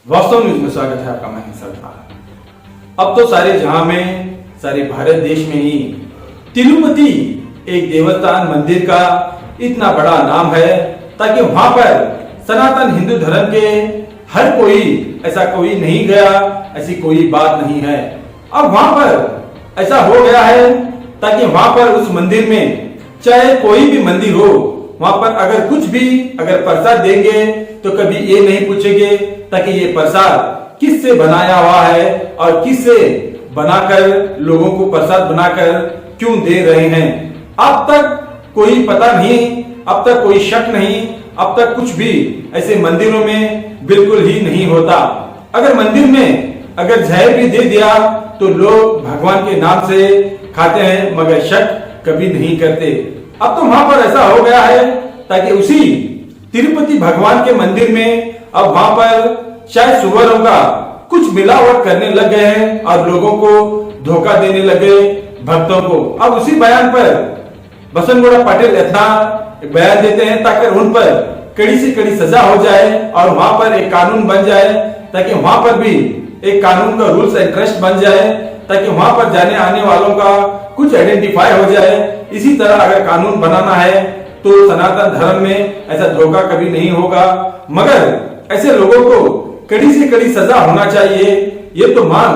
वास्तव न्यूज में स्वागत है आपका। मैं सरदार। अब तो सारे जहां में, सारे भारत देश में ही तिरुपति एक देवस्थान मंदिर का इतना बड़ा नाम है ताकि वहां पर सनातन हिंदू धर्म के हर कोई, ऐसा कोई नहीं गया, ऐसी कोई बात नहीं है। अब वहां पर ऐसा हो गया है ताकि वहां पर उस मंदिर में चाहे कोई भी मंदिर हो, वहां पर अगर कुछ भी अगर प्रसाद देंगे तो कभी ये नहीं पूछेंगे ताकि ये प्रसाद किससे बनाया हुआ है और किससे बनाकर लोगों को प्रसाद बनाकर क्यों दे रहे हैं। अब तक कोई पता नहीं, अब तक कोई शक नहीं, अब तक कुछ भी ऐसे मंदिरों में बिल्कुल ही नहीं होता। अगर मंदिर में अगर जहर भी दे दिया तो लोग भगवान के नाम से खाते हैं मगर शक कभी नहीं करते। अब तो वहां पर ऐसा हो गया है ताकि उसी तिरुपति भगवान के मंदिर में अब वहां पर शायद सुअरों का कुछ मिलावट करने लग गए हैं और लोगों को धोखा देने लगे, भक्तों को। अब उसी बयान पर बसनगुड़ा पटेल इतना बयान देते हैं ताकि उन पर कड़ी से कड़ी सजा हो जाए और वहां पर एक कानून बन जाए ताकि वहां पर भी एक कानून का रूल्स एंड ट्रस्ट बन जाए ताकि वहां पर जाने आने वालों का कुछ आइडेंटिफाई हो जाए। इसी तरह अगर कानून बनाना है तो सनातन धर्म में ऐसा धोखा कभी नहीं होगा, मगर ऐसे लोगों को कड़ी से कड़ी सजा होना चाहिए। ये तो मांग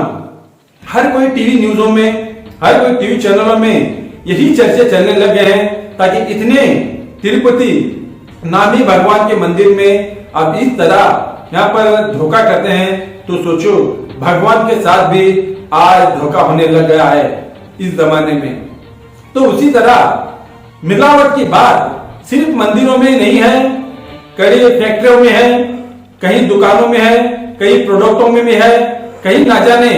हर कोई टीवी न्यूज़ों में, हर कोई टीवी चैनलों में यही चर्चे चलने लग गए हैं ताकि इतने तिरुपति नामी भगवान के मंदिर में अब इस तरह यहाँ पर धोखा करते हैं तो सोचो भगवान के साथ भी आज धोखा होने लग गया है इस जमाने में। तो उसी तरह मिलावट की बात सिर्फ मंदिरों में नहीं है, कई फैक्ट्रियों में है, कहीं दुकानों में है, कई प्रोडक्टों में भी है, कहीं ना जाने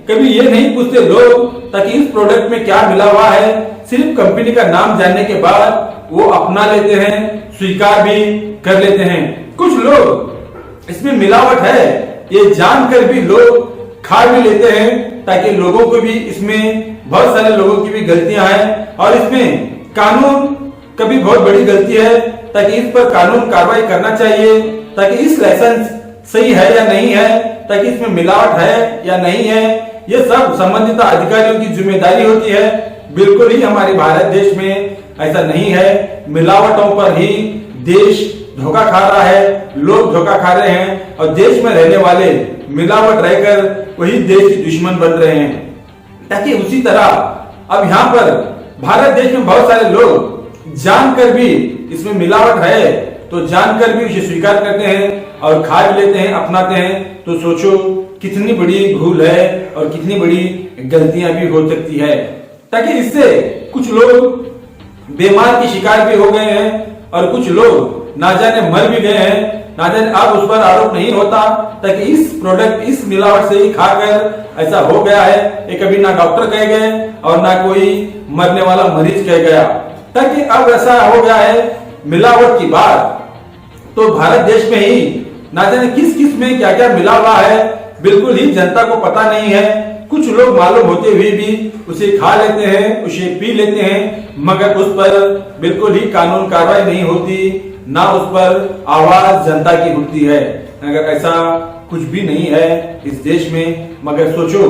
कभी ये नहीं पूछते लोग ताकि इस प्रोडक्ट में क्या मिला हुआ है। सिर्फ कंपनी का नाम जानने के बाद वो अपना लेते हैं, स्वीकार भी कर लेते हैं। कुछ लोग इसमें मिलावट है ये जानकर भी लोग खा भी लेते हैं ताकि लोगों को भी, इसमें बहुत सारे लोगों की भी गलतियां हैं और इसमें कानून कभी बहुत बड़ी गलती है ताकि इस पर कानून कार्रवाई करना चाहिए ताकि इस लाइसेंस सही है या नहीं है, ताकि इसमें मिलावट है या नहीं है, ये सब संबंधित अधिकारियों की जिम्मेदारी होती है। बिल्कुल ही हमारे भारत देश में ऐसा नहीं है, मिलावटों पर ही देश धोखा खा रहा है, लोग धोखा खा रहे हैं और देश में रहने वाले मिलावट रहकर वही देश के दुश्मन बन रहे हैं। ताकि उसी तरह अब यहाँ पर भारत देश में बहुत सारे लोग जानकर भी इसमें मिलावट है तो जानकर भी उसे स्वीकार करते हैं और खा भी लेते हैं, अपनाते हैं। तो सोचो कितनी बड़ी भूल है और कितनी बड़ी गलतियां भी हो सकती है। ताकि इससे कुछ लोग बीमार की शिकार भी हो गए हैं और कुछ लोग ना जाने मर भी गए हैं, ना जाने अब उस पर आरोप नहीं होता ताकि इस प्रोडक्ट, इस मिलावट से ही खाकर ऐसा हो गया है। ये कभी ना डॉक्टर कह गए और ना कोई मरने वाला मरीज कह गया। ताकि अब ऐसा हो गया है मिलावट की बात तो भारत देश में ही ना जाने किस किस में क्या क्या मिला हुआ है बिल्कुल ही जनता को पता नहीं है। कुछ लोग मालूम होते हुए भी उसे खा लेते हैं, उसे पी लेते हैं, मगर उस पर बिल्कुल ही कानून कार्रवाई नहीं होती, ना उस पर आवाज जनता की उठती है। अगर ऐसा कुछ भी नहीं है इस देश में, मगर सोचो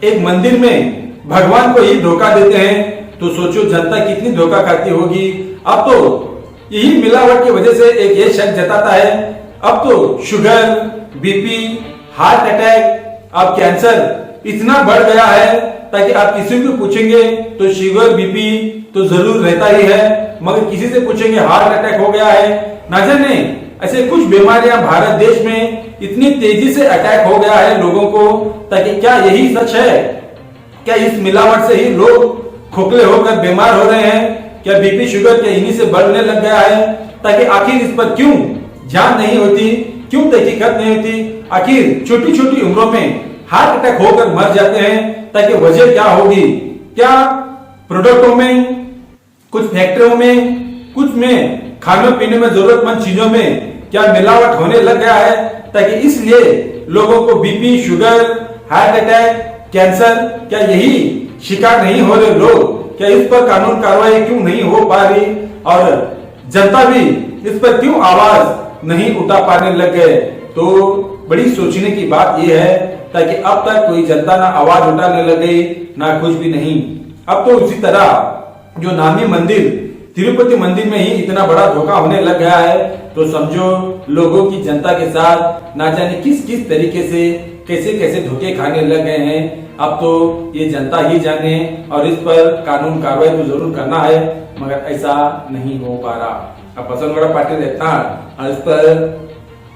एक मंदिर में भगवान को ही धोखा देते हैं तो सोचो जनता कितनी धोखा खाती होगी। अब तो यही मिलावट की वजह से एक ये शक जताता है, अब तो शुगर, बीपी, हार्ट अटैक, अब कैंसर इतना बढ़ गया है ताकि आप किसी को पूछेंगे तो शुगर, बीपी तो जरूर रहता ही है, मगर किसी से पूछेंगे हार्ट अटैक हो गया है। ना जाने ऐसे कुछ बीमारियां भारत देश में इतनी तेजी से अटैक हो गया है लोगों को ताकि क्या यही सच है? क्या इस मिलावट से ही लोग खोखले होकर बीमार हो रहे हैं? क्या बीपी, शुगर क्या इन्हीं से बढ़ने लग गया है? ताकि आखिर इस पर क्यों जांच नहीं होती, क्यों तहकीकात नहीं होती? आखिर छोटी छोटी उम्रों में हार्ट अटैक होकर मर जाते हैं ताकि वजह क्या होगी? क्या प्रोडक्टों में, कुछ फैक्ट्रियों में, कुछ में खाने पीने में जरूरतमंद चीजों में क्या मिलावट होने लग गया है ताकि इसलिए लोगों को BP, sugar, heart attack, cancer क्या यही शिकार नहीं हो रहे लोग? क्या इस पर कानून कार्रवाई क्यों नहीं हो पा रही और जनता भी इस पर क्यों आवाज नहीं उठा पाने लग गए? तो बड़ी सोचने की बात यह है ताकि अब तक कोई जनता ना आवाज उठाने लगे ना कुछ भी नहीं। अब तो उसी तरह जो नामी मंदिर तिरुपति मंदिर में ही इतना बड़ा धोखा होने लग गया है, तो समझो लोगों की जनता के साथ ना जाने किस किस तरीके से कैसे कैसे धोखे खाने लग गए हैं। अब तो ये जनता ही जाने और इस पर कानून कार्रवाई तो जरूर करना है, मगर ऐसा नहीं हो पा रहा। अब बसंतगौड़ा पाटिल रहता और इस पर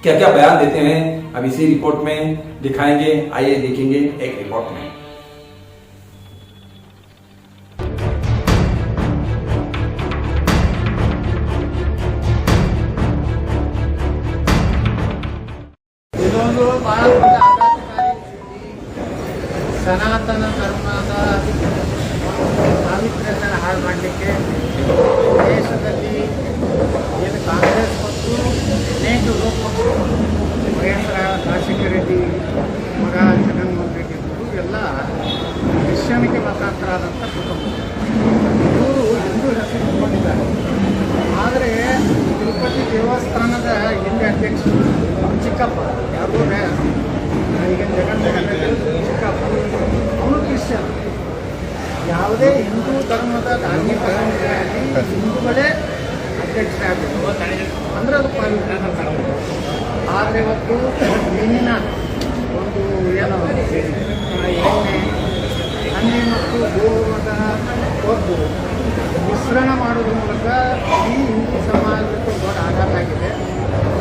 क्या क्या बयान देते हैं अब इसी रिपोर्ट में दिखाएंगे। आइए देखेंगे एक रिपोर्ट में। ಸನಾತನ ಧರ್ಮದ ಪಾವಿತ್ರ್ಯತೆಯನ್ನು ಹಾಳು ಮಾಡಲಿಕ್ಕೆ ದೇಶದಲ್ಲಿ ಏನು ಕಾಂಗ್ರೆಸ್ ಮತ್ತು ಅನೇಕ ವಿರೋಧಪಕ್ಷಗಳು ವೈಎಸ್ ರಾಜಶೇಖರ ರೆಡ್ಡಿ ಮಗ ಜಗನ್ಮೋಹನ್ ರೆಡ್ಡಿ ಇವರು ಎಲ್ಲ ಕ್ರಿಶ್ಚಿಯನಿಗೆ ಮತಾಂತರ ಆದಂಥ ಕುಟುಂಬ. ಇವರು ಹಿಂದೂ ಹೆಸರು ಇಟ್ಕೊಂಡಿದ್ದಾರೆ. ಆದರೆ ತಿರುಪತಿ ದೇವಸ್ಥಾನದ ಹಿಂದೆ ಅಧ್ಯಕ್ಷರು ಚಿಕ್ಕಪ್ಪ, ಯಾರಿಗೂ ಈಗ ಜಗನ್ಮೋಹನ್ ರೆಡ್ಡಿ ಚಿಕ್ಕಪ್ಪ, ಅವನು ಕ್ರಿಶ್ಚಿಯನ್. ಯಾವುದೇ ಹಿಂದೂ ಧರ್ಮದ ಧಾರ್ಮಿಕ ಸಂಸ್ಥೆಯಲ್ಲಿ ಹಿಂದೂಗಳೇ ಅಧ್ಯಕ್ಷರಾಗಬೇಕು ಅಂದರೆ ಅದು ಪಾವಿತ್ರ್ಯ. ಆದರೆ ಇವತ್ತು ಹೆಣ್ಣಿನ ಒಂದು ಏನು ಎಣ್ಣೆ ಹಣ್ಣೆ ಮತ್ತು ಗೋಮದ ಕೊಬ್ಬು ಮಿಶ್ರಣ ಮಾಡೋದ್ರ ಮೂಲಕ ಈ ಹಿಂದೂ ಸಮಾಜಕ್ಕೆ ದೊಡ್ಡ ಆಘಾತ ಆಗಿದೆ.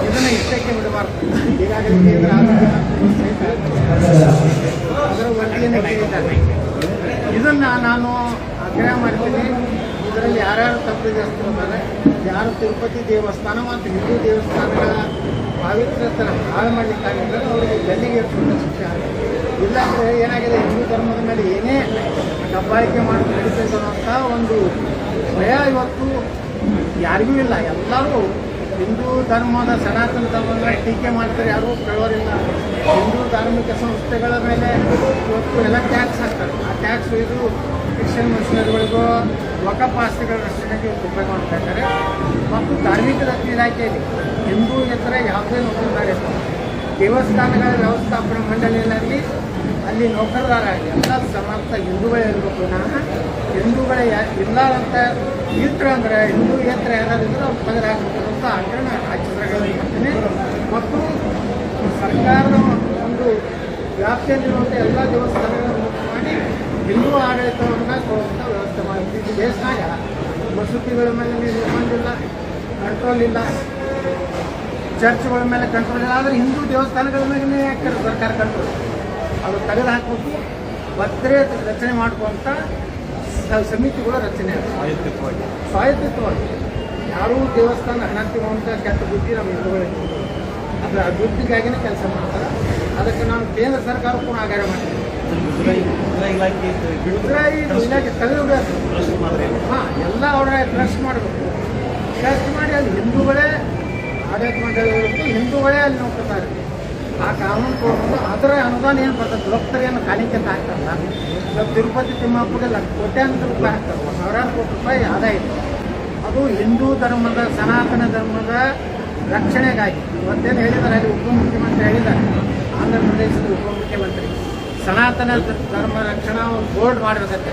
ಇದನ್ನು ಇಷ್ಟಕ್ಕೆ ಬಿಡಬಾರ್ದು. ಈಗಾಗಲೇ ಕೇಂದ್ರ ಆರೋಗ್ಯ ಅದರ ವರದಿಯನ್ನು ಕೇಳಿದ್ದಾರೆ. ಇದನ್ನು ನಾನು ಆಗ್ರಹ ಮಾಡ್ತೀನಿ. ಇದರಲ್ಲಿ ಯಾರ್ಯಾರು ತಪ್ಪಿದ್ದಾರೆ, ಯಾರು ತಿರುಪತಿ ದೇವಸ್ಥಾನ ಮತ್ತು ಹಿಂದೂ ದೇವಸ್ಥಾನಗಳ ಪಾವಿತ್ರ್ಯತೆ ಹಾಳು ಮಾಡಲಿಕ್ಕಾಗಿದ್ದರೆ ಅವರಿಗೆ ಗಲ್ಲಿಗೆ ಏರ್ಪಟ್ಟ ಶಿಕ್ಷೆ ಆಗಿದೆ. ಇಲ್ಲಾಂದರೆ ಏನಾಗಿದೆ, ಹಿಂದೂ ಧರ್ಮದ ಮೇಲೆ ಏನೇ ದಬ್ಬಾಳಿಕೆ ಮಾಡಿ ನಡೀತಿರುವಂಥ ಒಂದು ಭಯ ಇವತ್ತು ಯಾರಿಗೂ ಇಲ್ಲ. ಎಲ್ಲರೂ ಹಿಂದೂ ಧರ್ಮದ ಸನಾತನ ಧರ್ಮದ ಟೀಕೆ ಮಾಡ್ತಾರೆ, ಯಾರೂ ಕೇಳೋರಿಲ್ಲ. ಹಿಂದೂ ಧಾರ್ಮಿಕ ಸಂಸ್ಥೆಗಳ ಮೇಲೆ ಇವತ್ತು ಎಲ್ಲ ಟ್ಯಾಕ್ಸ್ ಹಾಕ್ತಾರೆ. ಆ ಟ್ಯಾಕ್ಸ್ ಇದು ಕ್ರಿಶ್ಚಿಯನ್ ಮಿಷನರಿಗಳಿಗೂ ವಕಫ್ ಆಸ್ತಿಗಳ ರಕ್ಷಣೆಗೆ ಉಪಯೋಗ ಮಾಡ್ತಾ ಇದ್ದಾರೆ. ಮತ್ತು ಧಾರ್ಮಿಕ ದತ್ತಿ ಇಲಾಖೆಯಲ್ಲಿ ಹಿಂದೂಯೇತರ ಯಾವುದೇ ನೌಕರದಾರ ದೇವಸ್ಥಾನಗಳ ವ್ಯವಸ್ಥಾಪನಾ ಮಂಡಳಿಯಲ್ಲಿ ಅಲ್ಲಿ ನೌಕರದಾರಾಗಲಿ ಎಲ್ಲ ಸಮರ್ಥ ಹಿಂದೂಗಳೇ ಇರಬೇಕು. ಹಿಂದೂಗಳೇ ಇಲ್ಲ ಅಂತ ಇದ್ರೆ ಅಂದರೆ ಹಿಂದೂಯೇತರ ಯಾರಾದಿದ್ರೆ ಅವ್ರು ಪದರ ಹಾಕಬೇಕು ಅಂತ ಆಗ್ರಹ ಚಿತ್ರಗಳನ್ನು ಮಾಡ್ತೀನಿ. ಮತ್ತು ಸರ್ಕಾರದ ಒಂದು ವ್ಯಾಪ್ತಿಯಲ್ಲಿರುವಂಥ ಎಲ್ಲ ದೇವಸ್ಥಾನಗಳನ್ನು ಮುಕ್ತ ಮಾಡಿ ಹಿಂದೂ ಆಡಳಿತವನ್ನು ಕೊಡುವಂಥ ವ್ಯವಸ್ಥೆ ಮಾಡ್ತೀವಿ. ದೇಶನಾಗ ಮಸೂತಿಗಳ ಮೇಲೆ ನಿರ್ಬಂಧ ಇಲ್ಲ, ಕಂಟ್ರೋಲ್ ಇಲ್ಲ, ಚರ್ಚ್ಗಳ ಮೇಲೆ ಕಂಟ್ರೋಲ್ ಇಲ್ಲ. ಆದರೆ ಹಿಂದೂ ದೇವಸ್ಥಾನಗಳ ಮೇಲೆ ಯಾಕೆ ಸರ್ಕಾರ ಕಂಟ್ರೋಲ್? ಅದು ತೆಗೆದು ಹಾಕಬೇಕು. ಭದ್ರೆ ರಚನೆ ಮಾಡುವಂಥ ಸಮಿತಿಗಳ ರಚನೆ ಸ್ವಾಯತ್ತವಾಗಿ ಯಾರೂ ದೇವಸ್ಥಾನ ಹಣ ತಗೊಂತ ಕೆಟ್ಟ ಬುದ್ಧಿ ನಮ್ಮ ಹಿಂದೂಗಳಿಗೆ ಅದರ ಅಭಿವೃದ್ಧಿಗಾಗಿನೇ ಕೆಲಸ ಮಾಡ್ತಾರೆ. ಅದಕ್ಕೆ ನಾನು ಕೇಂದ್ರ ಸರ್ಕಾರ ಕೂಡ ಆಗ್ರಹ ಮಾಡ್ತೀನಿ. ಇಲಾಖೆ ತೆಗೆದು ಹಾಂ ಎಲ್ಲ ಅವರ ಟ್ರಸ್ಟ್ ಮಾಡಬೇಕು. ಟ್ರಸ್ಟ್ ಮಾಡಿ ಅಲ್ಲಿ ಹಿಂದೂಗಳೇ ಆಡಳಿತ ಮಂಡಳಿ ಇರುತ್ತೆ, ಹಿಂದೂಗಳೇ ಅಲ್ಲಿ ನೋಡ್ಕೊತಾರೆ. ಆ ಕಾನೂನು ಕೊಡೋದು ಅದರ ಅನುದಾನ ಏನು ಬರ್ತದೆ, ಭಕ್ತರೇನು ಕಾಣಿಕೆ ಅಂತ ಹಾಕ್ತಾರಲ್ಲ. ಇವಾಗ ತಿರುಪತಿ ತಿಮ್ಮಪ್ಪಗೆ ಕೋಟ್ಯಾಂತರ ರೂಪಾಯಿ ಹಾಕ್ತಾರೆ, ಸಾವಿರಾರು ಕೋಟಿ ರೂಪಾಯಿ ಆದಾಯ ಇದೆ. ಅದು ಹಿಂದೂ ಧರ್ಮದ ಸನಾತನ ಧರ್ಮದ ರಕ್ಷಣೆಗಾಗಿ ಇವತ್ತೇನು ಹೇಳಿದ್ದಾರೆ, ಅಲ್ಲಿ ಉಪಮುಖ್ಯಮಂತ್ರಿ ಹೇಳಿದ್ದಾರೆ, ಆಂಧ್ರ ಪ್ರದೇಶದ ಉಪಮುಖ್ಯಮಂತ್ರಿ ಸನಾತನ ಧರ್ಮ ರಕ್ಷಣಾ ಒಂದು ಬೋರ್ಡ್ ಮಾಡಬೇಕಂತೆ.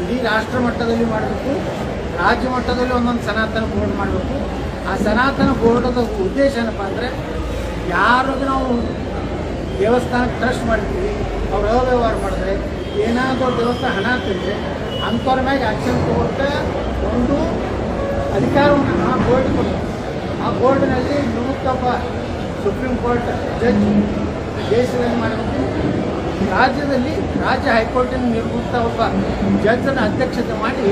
ಇಡೀ ರಾಷ್ಟ್ರ ಮಟ್ಟದಲ್ಲಿ ಮಾಡಬೇಕು, ರಾಜ್ಯ ಮಟ್ಟದಲ್ಲಿ ಒಂದೊಂದು ಸನಾತನ ಬೋರ್ಡ್ ಮಾಡಬೇಕು. ಆ ಸನಾತನ ಬೋರ್ಡದ ಉದ್ದೇಶ ಏನಪ್ಪ ಅಂದರೆ, ಯಾರಿಗೂ ನಾವು ದೇವಸ್ಥಾನಕ್ಕೆ ಟ್ರಸ್ಟ್ ಮಾಡ್ತೀವಿ, ಅವ್ರು ಅವ್ಯವಹಾರ ಮಾಡಿದ್ರೆ ಏನಾದರೂ ದೇವಸ್ಥಾನ ಹಣ ತಿಂದರೆ ಅಂಥವ್ರ ಮ್ಯಾಗೆ ಆ್ಯಕ್ಷನ್ ತಗೊಂಡು ಒಂದು ಅಧಿಕಾರವನ್ನು ಆ ಬೋರ್ಡ್ ಕೊಡ್ತಾರೆ. ಆ ಬೋರ್ಡ್ನಲ್ಲಿ ನಿವೃತ್ತೊಬ್ಬ ಸುಪ್ರೀಂ ಕೋರ್ಟ್ ಜಡ್ಜ್ ದೇಶದಲ್ಲಿ ಮಾಡಬೇಕು. ರಾಜ್ಯದಲ್ಲಿ ರಾಜ್ಯ ಹೈಕೋರ್ಟಿನ ನಿವೃತ್ತ ಒಬ್ಬ ಜಡ್ಜನ್ನು ಅಧ್ಯಕ್ಷತೆ ಮಾಡಿ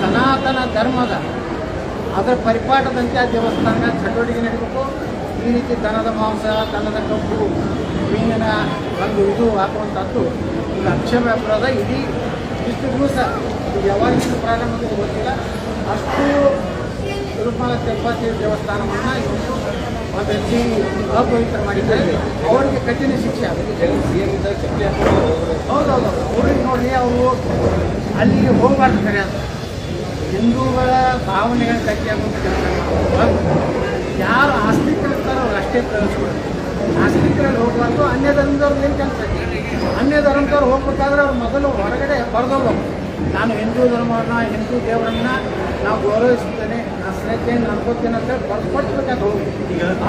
ಸನಾತನ ಧರ್ಮದ ಅದರ ಪರಿಪಾಠದಂತೆ ಆ ದೇವಸ್ಥಾನ ಚಟುವಟಿಕೆ ನಡೀಬೇಕು. ಈ ರೀತಿ ದನದ ಮಾಂಸ, ದನದ ಕಬ್ಬು, ಮೀನಿನ ಒಂದು ಇದು ಹಾಕುವಂಥದ್ದು ಇದು ಅಕ್ಷಮ್ಯ ಅಪರಾಧ. ಇಡೀ ಇಷ್ಟು ದಿವಸ ಇದು ಯಾವಾಗಿಂದ ಪ್ರಾರಂಭ ಗೊತ್ತಿಲ್ಲ. ಅಷ್ಟು ತಿರುಮಲ ತಿರುಪತಿ ದೇವಸ್ಥಾನವನ್ನು ಇವತ್ತು ಒಂದು ರೀತಿ ಅಪವಿತ್ರ ಮಾಡಿದ್ದಾರೆ. ಅವರಿಗೆ ಕಠಿಣ ಶಿಕ್ಷೆ ಆಗುತ್ತೆ. ಹೌದೌದು, ಅವ್ರಿಗೆ ನೋಡಿ ಅವರು ಅಲ್ಲಿಗೆ ಹೋಗಬಾರ್ದು. ಸರಿ, ಅಂತ ಹಿಂದೂಗಳ ಭಾವನೆಗಳ ಗಟ್ಟಿಯಾಗುವಂಥ ಕೆಲಸ ಯಾರು ಆಸ್ತಿಕರಿರ್ತಾರೋ ಅವ್ರು ಅಷ್ಟೇ ಪ್ರವೇಶಗಳು. ಆಸ್ತಿಕರಲ್ಲಿ ಹೋಗುವ ಹೋಗ್ಬಾರ್ದು. ಅನ್ಯ ಧರ್ಮದವ್ರು ಏನು ಕೆಲಸ ಐತಿ? ಅನ್ಯ ಧರ್ಮದವ್ರು ಹೋಗ್ಬೇಕಾದ್ರೆ ಅವ್ರು ಮೊದಲು ಹೊರಗಡೆ ಬರ್ದೋಗ್ಬೇಕು. ನಾನು ಹಿಂದೂ ಧರ್ಮವನ್ನು, ಹಿಂದೂ ದೇವರನ್ನ ನಾವು ಗೌರವಿಸುತ್ತೇನೆ, ನಾನು ಶ್ರದ್ಧೆಯನ್ನು ಅನ್ಕೋತೇನೆ ಅಂತ ಬರ್ಕೊಟ್ಬೇಕಾದ್ರೆ ಹೋಗಿ.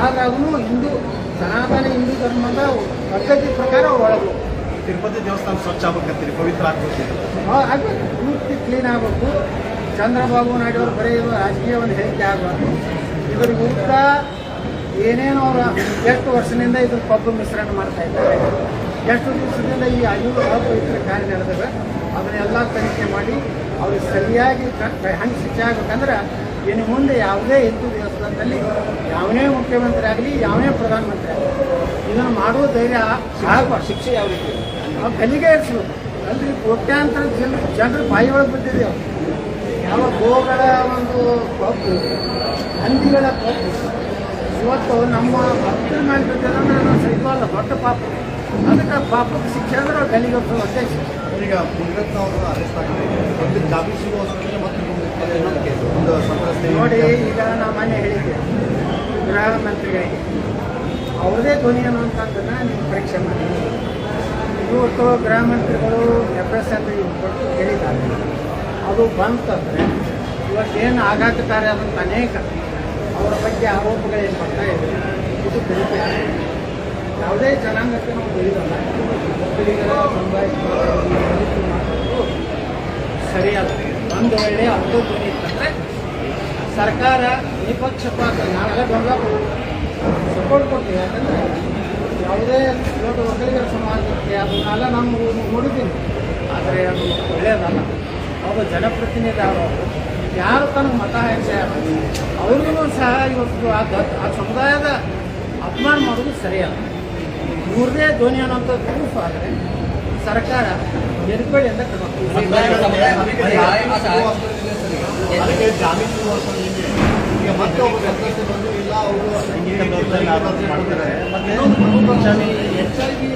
ಆದ್ರೆ ಅವನು ಹಿಂದೂ ಸನಾತನ ಹಿಂದೂ ಧರ್ಮದ ಪದ್ಧತಿ ಪ್ರಕಾರ ಒಳಗು ತಿರುಪತಿ ದೇವಸ್ಥಾನ ಸ್ವಚ್ಛ ಆಗ್ಬೇಕಂತೀರಿ, ಪವಿತ್ರ ಆಗ್ಬೇಕು, ಆಗ್ಬೇಕು, ಪೂರ್ತಿ ಕ್ಲೀನ್ ಆಗಬೇಕು. ಚಂದ್ರಬಾಬು ನಾಯ್ಡು ಅವರು ಬರೀ ರಾಜಕೀಯವನ್ನು ಹೇಳಿಕೆ ಆಗಬಾರ್ದು. ಇದ್ರ ವಿರುದ್ಧ ಏನೇನು ಅವರು ಎಷ್ಟು ವರ್ಷದಿಂದ ಇದ್ರ ಪಬ್ಬು ಮಿಶ್ರಣ ಮಾಡ್ತಾ ಇದ್ದಾರೆ, ಎಷ್ಟು ದಿವಸದಿಂದ ಈ ಅಪವಿತ್ರ ಕಾರ್ಯ ನಡೆದಿವೆ, ಅದನ್ನೆಲ್ಲ ತನಿಖೆ ಮಾಡಿ ಅವ್ರಿಗೆ ಸರಿಯಾಗಿ ಹಂಗೆ ಶಿಕ್ಷೆ ಆಗ್ಬೇಕಂದ್ರೆ ಇನ್ನು ಮುಂದೆ ಯಾವುದೇ ಹಿಂದೂ ದೇವಸ್ಥಾನದಲ್ಲಿ ಯಾವನೇ ಮುಖ್ಯಮಂತ್ರಿ ಆಗಲಿ, ಯಾವನೇ ಪ್ರಧಾನಮಂತ್ರಿ ಆಗಲಿ ಇದನ್ನು ಮಾಡುವ ಧೈರ್ಯ ಆಗಬಾರ್ದು. ಶಿಕ್ಷೆ ಯಾವ ರೀತಿ ನಾವು ಕಲಿಗೆ ಇರಿಸ್ಬೇಕು. ಅಲ್ಲಿ ಕೋಟ್ಯಾಂತರ ಜನರು ಬಾಯಿ ಒಳಗೆ ಬಿದ್ದಿದೆ. ಅವರು ಯಾವ ಗೋಗಳ ಒಂದು ಪಪ್ಪು, ಹಂದಿಗಳ ಪಪ್ಪು ಇವತ್ತು ನಮ್ಮ ಭಕ್ತರ ಮೇಲೆ ಬಿದ್ದಿದೆ ಅಂದ್ರೆ ನಾವು ಸಹಿತವಲ್ಲ, ದೊಡ್ಡ ಪಾಪ. ಅದಕ್ಕೆ ಪಾಪಕ್ಕೆ ಶಿಕ್ಷೆ ಅಂದ್ರೆ ಅವ್ರು ಗಲಿಗೆ ಒಂದೇ ಶಿಕ್ಷೆ. ಈಗ ಮುನಿರತ್ನ ಅವರು ಅರೆಸ್ಟ್ ಆಗಿದ್ದಾರೆ, ಒಂದು ಜಾಮೀನು ಸಿಗುವಷ್ಟರಲ್ಲಿ ಮತ್ತೆ ಇನ್ನೊಂದು ಕೇಸ್ ಒಂದು ಸಂತ್ರಸ್ತೆ. ನೋಡಿ, ಈಗ ನಾವು ಮನೆ ಹೇಳಿದ್ದೆ ಗೃಹ ಮಂತ್ರಿಗಳಿಗೆ ಅವ್ರದೇ ಧ್ವನಿ ಅನ್ನುವಂಥದ್ದನ್ನು ನೀವು ಪರೀಕ್ಷೆ ಮಾಡಿ. ಇವತ್ತು ಗೃಹ ಮಂತ್ರಿಗಳು FSL ಕೊಟ್ಟು ಹೇಳಿದ್ದಾರೆ. ಅದು ಬಂತಂದರೆ ಇವತ್ತೇನು ಆಘಾತಕಾರಿ ಆದಂಥ ಅನೇಕ ಅವರ ಬಗ್ಗೆ ಆರೋಪಗಳೇನು ಬರ್ತಾ ಇದೆ, ಇದು ತನಿಖೆ ಆಗಬೇಕು. ಯಾವುದೇ ಜನಾಂಗಕ್ಕೆ ನಾವು ಬೆಳೆಯೋಲ್ಲ, ಒಕ್ಕಲಿಗರ ಸಮುದಾಯ ಮಾಡೋದು ಸರಿಯಲ್ಲ. ಒಂದು ವೇಳೆ ಅವ್ರದ್ದು ಧ್ವನಿ ಇತ್ತಂದರೆ ಸರ್ಕಾರ ನಿಪಕ್ಷಪಾತ ನಾವೆಲ್ಲ ಬೆಂಬಲ ಸಪೋರ್ಟ್ ಕೊಡ್ತೀವಿ. ಯಾಕಂದರೆ ಯಾವುದೇ ಇವತ್ತು ಒಕ್ಕಲಿಗರ ಸಮಾಜಕ್ಕೆ ಅದನ್ನೆಲ್ಲ ನಾನು ನೋಡಿದ್ದೀನಿ. ಆದರೆ ಅದು ಒಳ್ಳೆಯದಲ್ಲ. ಅವರು ಜನಪ್ರತಿನಿಧಿ ಅವರು ಯಾರು ತನಗೆ ಮತ ಹಾಕ್ಸಿ ಅವ್ರಿಗೂ ಸಹ ಇವತ್ತು ಆ ಸಮುದಾಯದ ಅಪಮಾನ ಮಾಡೋದು ಸರಿಯಲ್ಲ. ಇವ್ರದೇ ಧ್ವನಿ ಅನ್ನೋಂಥ ಪ್ರೂಫ್ ಆದರೆ ಸರ್ಕಾರ ಎದುರುಗಡೆಯಿಂದ ಅದಕ್ಕೆ ಜಾಮೀನು ಸಿಗುವಷ್ಟರಲ್ಲಿ ಈಗ ಮತ್ತೆ ಒಬ್ಬ ಸಂತ್ರಸ್ತೆ ಬಂದು ಇಲ್ಲ ಅವರು ಲೈಂಗಿಕ ದೌರ್ಜನ್ಯ ಆರೋಪ ಮಾಡ್ತಾರೆ. ಮತ್ತೆ ಹೆಚ್ಚಾಗಿ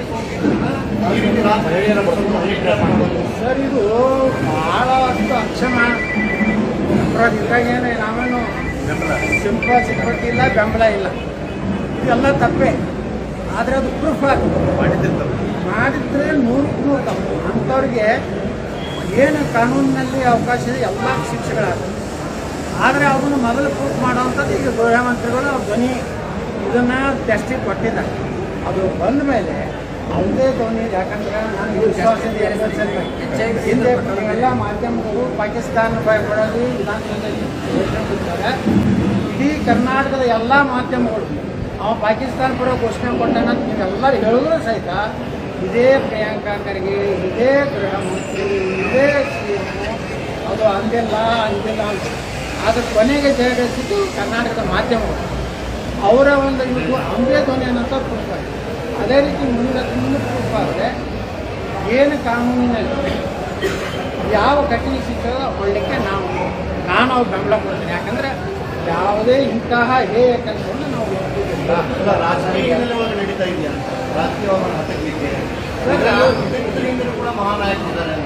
ಸರ್ ಇದು ಭಾಳಷ್ಟು ಅಕ್ಷಮ ಅಪರಾಧ. ಇದ್ರಾಗೇನೆ ನಾವೇನು ಸಿಂಪತಿ ಇಲ್ಲ, ಬೆಂಬಲ ಇಲ್ಲ, ಇದೆಲ್ಲ ತಪ್ಪೇ. ಆದರೆ ಅದು ಪ್ರೂಫ್ ಮಾಡಿದ್ರೆ 100% ತಪ್ಪು. ಅಂಥವ್ರಿಗೆ ಏನು ಕಾನೂನಿನಲ್ಲಿ ಅವಕಾಶ ಇದೆ ಎಲ್ಲ ಶಿಕ್ಷೆಗಳಾಗ್ತವೆ. ಆದರೆ ಅದನ್ನು ಮೊದಲು ಪ್ರೂಫ್ ಮಾಡೋವಂಥದ್ದು ಈಗ ಗೃಹ ಮಂತ್ರಿಗಳು ಅವ್ರ ಧ್ವನಿ ಇದನ್ನು ಟೆಸ್ಟಿಗೆ ಕೊಟ್ಟಿದ್ದಾರೆ. ಅದು ಬಂದ ಮೇಲೆ ಅವ್ರದೇ ಧ್ವನಿ. ಯಾಕಂದ್ರೆ ನಾನು ವಿಶ್ವಾಸದಿಂದ ಹಿಂದೆ ಎಲ್ಲ ಮಾಧ್ಯಮಗಳು ಪಾಕಿಸ್ತಾನ ಭಯಪಡೋದು ವಿಧಾನಸೌಧದಲ್ಲಿ ಘೋಷಣೆ ಕೊಡ್ತಾರೆ. ಇಡೀ ಕರ್ನಾಟಕದ ಎಲ್ಲ ಮಾಧ್ಯಮಗಳು ಅವ ಪಾಕಿಸ್ತಾನ ಪರ ಘೋಷಣೆ ಕೊಟ್ಟಾನ ನೀವೆಲ್ಲರೂ ಹೇಳಿದ್ರು ಸಹಿತ ಇದೇ ಪ್ರಿಯಾಂಕಾ ಖರ್ಗೆ, ಇದೇ ಗೃಹ ಮಂತ್ರಿ, ಇದೇ CM ಅದು ಅಂದಿಲ್ಲ ಅಂತ. ಆದರೆ ಕೊನೆಗೆ ಜಯಗಳಿಸಿದ್ದು ಕರ್ನಾಟಕದ ಮಾಧ್ಯಮಗಳು. ಅವರ ಒಂದು ಇದು ಅಂಬೇ ಧ್ವನಿ ಅನ್ನೋಂಥ ಪ್ರೂಫ್ ಆಗಿದೆ. ಅದೇ ರೀತಿ ಮುನಿರತ್ನ ಪ್ರೂಫ್ ಆದರೆ ಏನು ಕಾನೂನಿನಲ್ಲಿ ಯಾವ ಕಠಿಣ ಶಿಕ್ಷೆ ಒಳ್ಳಿಕ್ಕೆ ನಾನು ಅವ್ರು ಬೆಂಬಲ ಕೊಡ್ತೀನಿ. ಯಾಕಂದರೆ ಯಾವುದೇ ಇಂತಹ ಹೇಯ ಕೆಲಸವನ್ನು ನಾವು ಒಪ್ಪುವುದಿಲ್ಲ. ರಾಜಕೀಯದಲ್ಲಿ ನಡೀತಾ ಇದೆಯಾ ರಾಜಕೀಯವನ್ನು ಹತ್ತಲಿಕ್ಕೆ ಕೂಡ ಮಹಾನಾಯಕರಿದ್ದಾರೆ.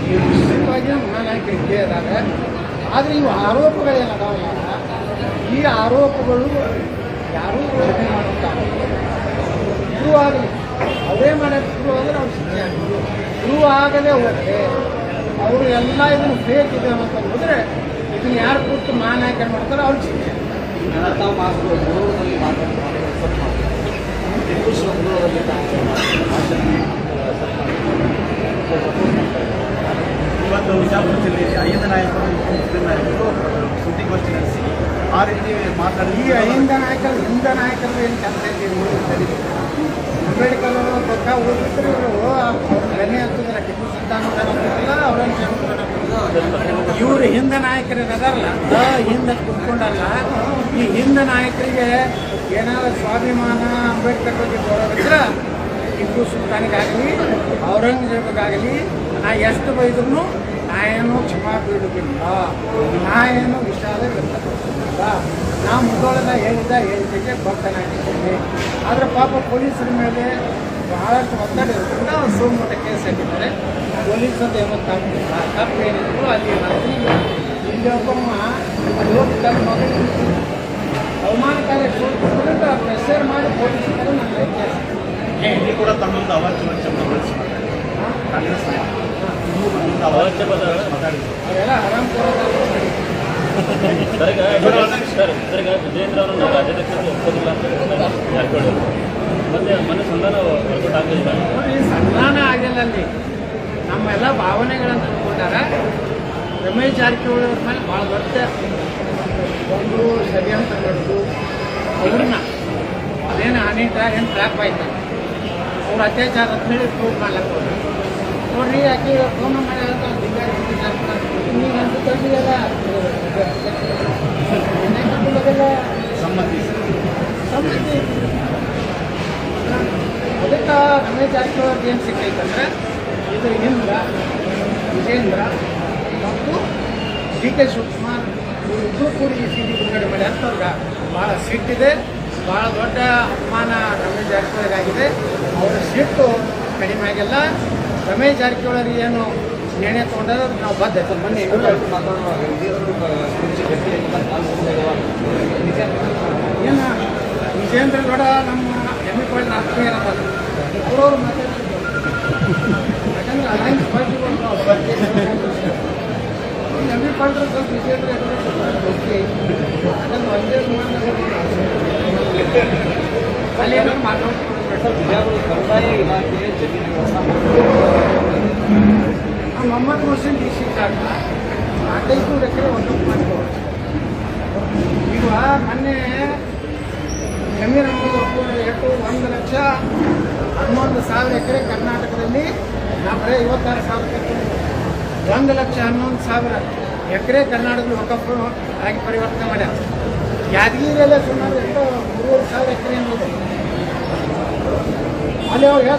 ಈ ವಿಶೇಷವಾಗಿ ಮಹಾನಾಯಕರು ಇದ್ದೇ ಇದ್ದಾರೆ. ಆದರೆ ಇವು ಆರೋಪಗಳೇನದಾವಲ್ಲ, ಈ ಆರೋಪಗಳು ಯಾರೂ ಯೋಚನೆ ಮಾಡುತ್ತಾರೆ. ಪ್ರೂವ್ ಆಗಲಿ, ಅವರೇ ಮಾಡೋಕ್ಕೆ ಪ್ರೂವ್ ಆದರೆ ಅವ್ರು ಶಿಕ್ಷೆ ಆಗಲಿ. ಪ್ರೂವ್ ಆಗದೆ ಹೋದರೆ ಅವರು ಎಲ್ಲ ಇದನ್ನು ಫೇಕ್ ಇದೆ ಅಂತ ಹೋದರೆ ಇದನ್ನು ಯಾರು ಕೂತು ಮಹಾನಾಯಕರು ಮಾಡ್ತಾರೆ ಅವ್ರಿಗೆ ಶಿಕ್ಷೆ. ಇವತ್ತು ವಿಜಯಪುರ ಜಿಲ್ಲೆಯಲ್ಲಿ 5 ನಾಯಕರು ಮುಸ್ಲಿಂ ನಾಯಕರು ಸುದ್ದಿಗೋಷ್ಠಿ ನಡೆಸಿ ಆ ರೀತಿ ಮಾತಾಡಿ ಈ 5 ನಾಯಕರು ಹಿಂದ ನಾಯಕರು ಏನು ಕೆಲಸ ಇದೆ? ಅಂಬೇಡ್ಕರ್ ಅವರು ಪಕ್ಕ ಓದಿದ್ರು ಅವ್ರ ಬೆಲೆ ಹತ್ತಿದ್ರೆ ಟಿಪ್ಪು ಸುಲ್ತಾನ್ ಅವರನ್ನು ಇವರು ಹಿಂದ ನಾಯಕರು ಏನದಾರಲ್ಲ ಹಿಂದೆ ಕುತ್ಕೊಂಡಲ್ಲ. ಈ ಹಿಂದ ನಾಯಕರಿಗೆ ಏನಾದ್ರು ಸ್ವಾಭಿಮಾನ ಅಂಬೇಡ್ಕರ್ ಬಗ್ಗೆ ಗೌರವಿದ್ರೆ ಟಿಪ್ಪು ಸುಲ್ತಾನಿಗಾಗಲಿ ಔರಂಗಜೇಬಗಾಗಲಿ ನಾ ಎಷ್ಟು ಬೈದ್ರೂ ನಾ ಏನು ಕ್ಷಮಾ ಬೀಳುವುದಿಲ್ಲ, ನಾ ಏನು ವಿಷಾದ ವ್ಯಕ್ತಪಡಿಸುವುದಿಲ್ಲ. ನಾ ಮುದ್ದೊಳಗ ಹೇಳಿದ್ದಕ್ಕೆ ಭಕ್ತನಾಗಿದ್ದೇನೆ. ಆದರೆ ಪಾಪ ಪೊಲೀಸರ ಮೇಲೆ ಬಹಳಷ್ಟು ಒತ್ತಡ ಇರೋದ್ರಿಂದ ಅವ್ರು ಸೋಮವಾರ ಕೇಸ್ ಹಾಕಿದ್ದಾರೆ. ಪೊಲೀಸರು ಯಾವತ್ತಾಗ್ತಿಲ್ಲ, ತಪ್ಪೇನಿದ್ರು ಅಲ್ಲಿ ಇಲ್ಲಿ ಒಬ್ಬಮ್ಮ ಹೋಗಿ ತನ್ನ ಮಗಳು ಅವಮಾನಕಾರಿ ಪ್ರೆಷರ್ ಮಾಡಿ ಪೊಲೀಸರು ನನ್ನ ಕೇಸ್ ಇಲ್ಲಿ ಕೂಡ ತಮ್ಮೊಂದು ಅವಾಚ್ಯ ಶಬ್ದ ಬಳಸಿ ಕಾಂಗ್ರೆಸ್ ನಾಯಕ ಅವಾಚ್ಯ ಪದ ಮಾತಾಡಿದ್ರು. ಅವರೆಲ್ಲ ಆರಾಮ್ ಸರ್ ವಿಜೇಂದ್ರ ಅವರನ್ನು ರಾಜ್ಯಾಧ್ಯಕ್ಷರು ಒಪ್ಪೋದಿಲ್ಲ ಅಂತ ಜಾರಕಿಹೊಳಿ ಮತ್ತೆ ಮೊನ್ನೆ ಸಂಧಾನ ವರ್ಕೌಟ್ ಆಗಲಿಲ್ಲ. ನೋಡ್ರಿ, ಸಂಧಾನ ಆಗಿಲ್ಲ ಅಲ್ಲಿ. ನಮ್ಮೆಲ್ಲ ಭಾವನೆಗಳನ್ನು ತಿಳ್ಕೊಂಡಾರ. ರಮೇಶ್ ಜಾರಕಿಹೊಳಿ ಅವ್ರ ಮೇಲೆ ಭಾಳ ದೊಡ್ಡ ಒಂದು ಷಡ್ಯಂತ್ರ ನಡೆದು ಅವ್ರನ್ನ ಅದೇನು ಅನೇಕ ಏನು ಟ್ರ್ಯಾಪ್ ಆಯ್ತು, ಅವ್ರ ಅತ್ಯಾಚಾರ ಅಂತ ಹೇಳಿ ಪ್ರೂವ್ ಮಾಡ್ಲಕ್ಕೆ ಹೋದ್ರು. ನೋಡ್ರಿ, ಯಾಕೆ ಫೋನ್ ಮಾಡಿ ಸಮ್ಮತಿ ಅದಕ್ಕೆ ರಮೇಶ್ ಜಾರಕಿಹೊಳಿ ಏನು ಸಿಕ್ಕೈತಂದ್ರೆ ಇದ್ರ ಹಿಂದ ವಿಜೇಂದ್ರ ಮತ್ತು ಡಿ ಕೆ ಶಿವಕುಮಾರ್ ಇಬ್ಬರು ಕೂಡಿ ಈ ಸಿಡಿ ಬಿಡುಗಡೆ ಮಾಡಿ ಅಂತವ್ರಿಗೆ ಭಾಳ ಸಿಟ್ಟಿದೆ. ಭಾಳ ದೊಡ್ಡ ಅಪಮಾನ ರಮೇಶ್ ಜಾರಕಿಹೊಳಿಗಾಗಿದೆ. ಅವರ ಸಿಟ್ಟು ಕಡಿಮೆ ಆಗಿಲ್ಲ. ರಮೇಶ್ ಜಾರಕಿಹೊಳಿ ಏನು ನಿರ್ಣಯ ತೊಗೊಂಡ್ರೆ ನಾವು ಬದ್ಧತೆ ಮೊನ್ನೆ ಏನು ವಿಜೇಂದ್ರ ಗೌಡ ನಮ್ಮ ಎಮ್ಮಿ ಪಾರ್ಟಿ ಆತ್ಮೀಯ ಅವರವ್ರು ಮಾತಾಡ್ತಿದ್ರು. ಯಾಕಂದ್ರೆ ಅಲೈನ್ಸ್ ಪಾರ್ಟಿ ಎಮ್ಮಿ ಪಾರ್ಟಿ ಸ್ವಲ್ಪ ವಿಜೇಂದ್ರ ಯಾಕಂದ್ರೆ ಒಂದೇ ಅಲ್ಲಿ ಏನಾದ್ರು Mohammed Mohsin D C card 45 acre ಒಂದು ಮಾಡ್ಕೋದು. ಈಗ ಮೊನ್ನೆ ಜಮೀರ್ ಅಹಮದ್ ಒಪ್ಪಂದ ಎಷ್ಟು 1,11,000 ಎಕರೆ ಕರ್ನಾಟಕದಲ್ಲಿ ನಾವು ಬರೀ 56,000 ಎಕರೆ 1,11,000 ಎಕರೆ ಕರ್ನಾಟಕದಲ್ಲಿ ವಕಫ್ ಆಗಿ ಪರಿವರ್ತನೆ ಮಾಡ್ಯಾರ. ಯಾದಗಿರಿಯಲ್ಲೇ ಸುಮಾರು ಎಷ್ಟು 3,000 ಎಕರೆ ಅನ್ನೋದು ಅಲ್ಲಿ ಅವ್ರು